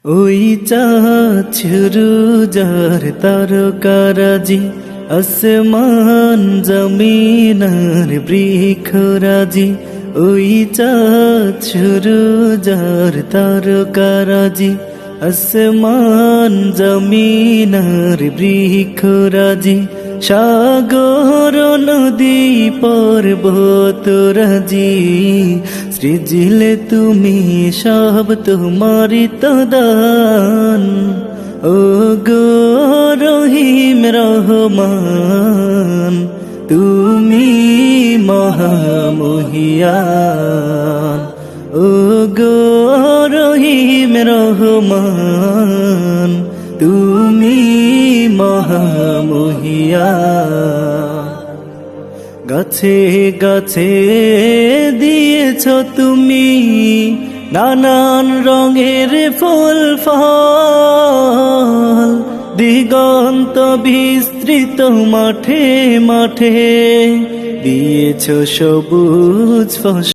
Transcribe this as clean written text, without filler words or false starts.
ওই চাঁদ সুরুজার তারকারাজি, আসমান জমিনার বৃক্ষরাজি। ওই চাঁদ সুরুজার তারকারাজি, আসমান জমিনার বৃক্ষরাজি। সাগর নদী পর্বতরাজি, সৃজিলে তুমি সব তোমারি তো দান। ও গো রহিম রহমান, তুমি মহামহিয়ান। ও গো রহিম রহমান, তুমি মহামহিয়ান। গাছে গাছে দিয়েছ তুমি নানান রঙের ফুল ফল, দিগন্ত বিস্তৃত মাঠে মাঠে দিয়েছ সবুজ ফসল।